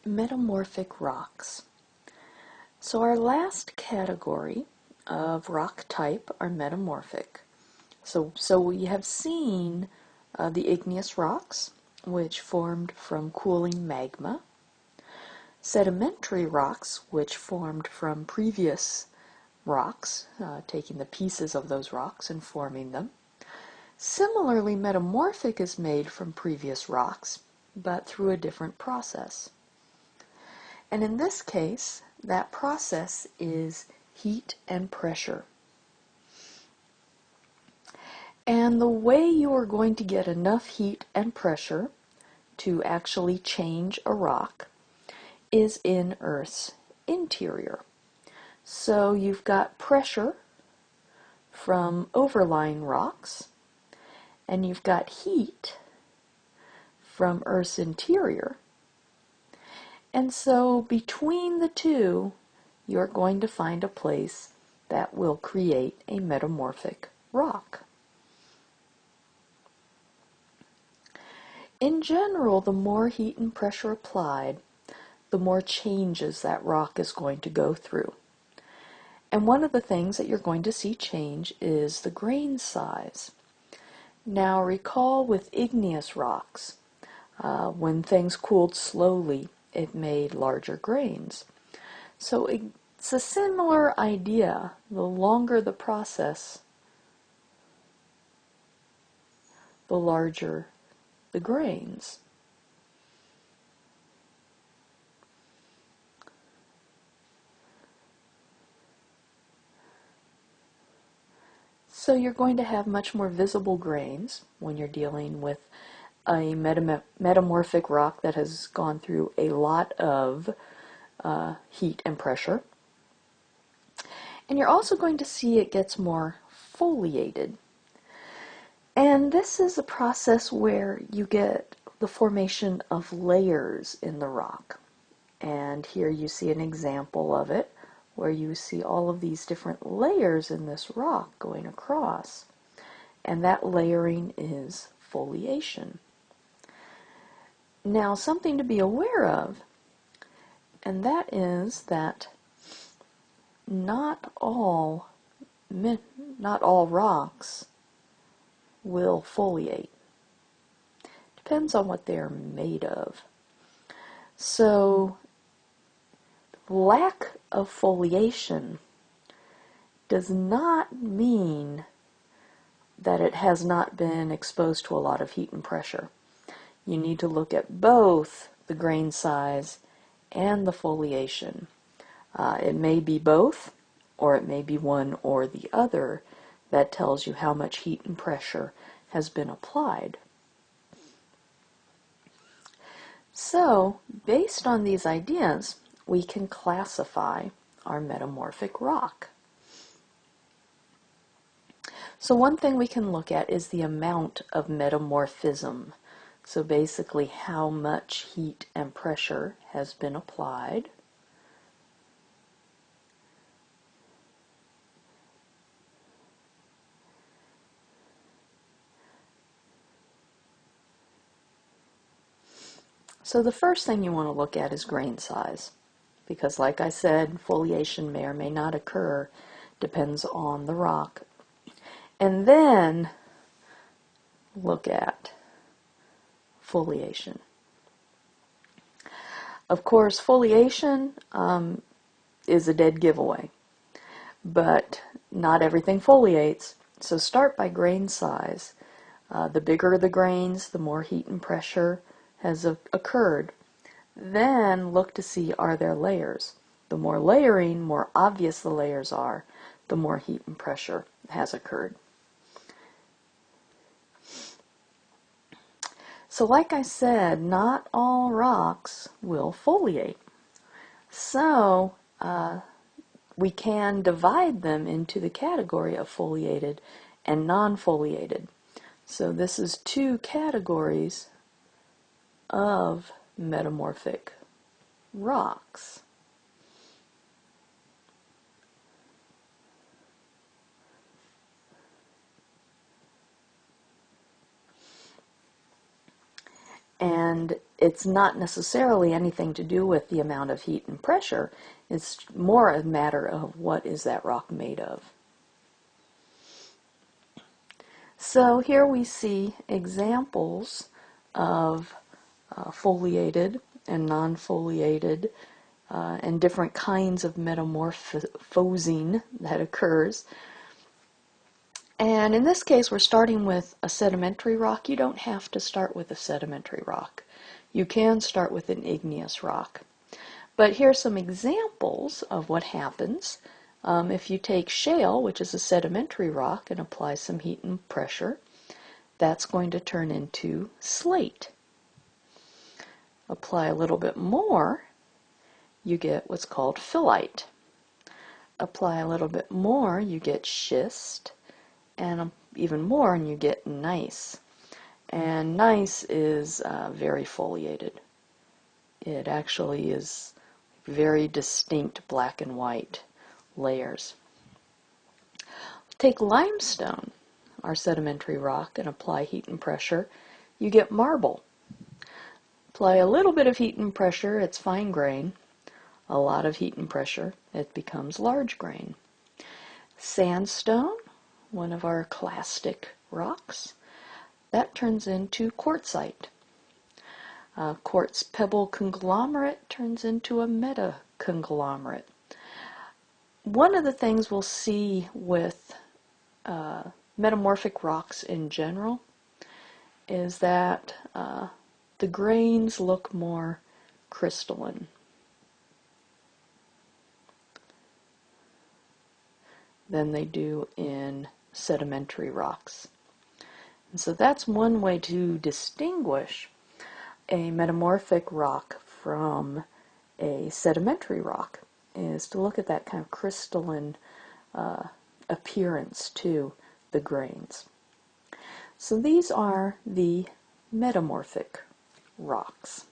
Metamorphic rocks. So our last category of rock type are metamorphic. So we have seen the igneous rocks, which formed from cooling magma, sedimentary rocks, which formed from previous rocks, taking the pieces of those rocks and forming them. Similarly, metamorphic is made from previous rocks, but through a different process. And in this case, that process is heat and pressure. And the way you are going to get enough heat and pressure to actually change a rock is in Earth's interior. So you've got pressure from overlying rocks, and you've got heat from Earth's interior. And so between the two, you're going to find a place that will create a metamorphic rock. In general, the more heat and pressure applied, the more changes that rock is going to go through. And one of the things that you're going to see change is the grain size. Now recall with igneous rocks, when things cooled slowly, it made larger grains. So it's a similar idea. The longer the process, the larger the grains. So you're going to have much more visible grains when you're dealing with a metamorphic rock that has gone through a lot of heat and pressure. And you're also going to see it gets more foliated. And this is a process where you get the formation of layers in the rock. And here you see an example of it, where you see all of these different layers in this rock going across. And that layering is foliation. Now, something to be aware of, and that is that not all rocks will foliate. Depends on what they're made of. So, lack of foliation does not mean that it has not been exposed to a lot of heat and pressure. You need to look at both the grain size and the foliation. It may be both, or it may be one or the other that tells you how much heat and pressure has been applied. So, based on these ideas, we can classify our metamorphic rock. So one thing we can look at is the amount of metamorphism. So basically how much heat and pressure has been applied. So the first thing you want to look at is grain size, because like I said, foliation may or may not occur, depends on the rock. And then look at foliation. Of course, foliation is a dead giveaway, but not everything foliates, so start by grain size. The bigger the grains, the more heat and pressure has occurred. Then look to see, are there layers? The more layering, more obvious the layers are, the more heat and pressure has occurred. So like I said, not all rocks will foliate. So we can divide them into the category of foliated and non-foliated. So this is two categories of metamorphic rocks. And it's not necessarily anything to do with the amount of heat and pressure. It's more a matter of what is that rock made of. So here we see examples of foliated and non-foliated and different kinds of metamorphosing that occurs. And in this case, we're starting with a sedimentary rock. You don't have to start with a sedimentary rock. You can start with an igneous rock. But here are some examples of what happens if you take shale, which is a sedimentary rock, and apply some heat and pressure. That's going to turn into slate. Apply a little bit more, you get what's called phyllite. Apply a little bit more, you get schist, and even more, and you get gneiss. And gneiss is very foliated. It actually is very distinct black and white layers. Take limestone, our sedimentary rock, and apply heat and pressure. You get marble. Apply a little bit of heat and pressure, it's fine grain. A lot of heat and pressure, it becomes large grain. Sandstone, one of our clastic rocks, that turns into quartzite. Quartz pebble conglomerate turns into a metaconglomerate. One of the things we'll see with metamorphic rocks in general is that the grains look more crystalline. Than they do in sedimentary rocks. And so that's one way to distinguish a metamorphic rock from a sedimentary rock, is to look at that kind of crystalline appearance to the grains. So these are the metamorphic rocks.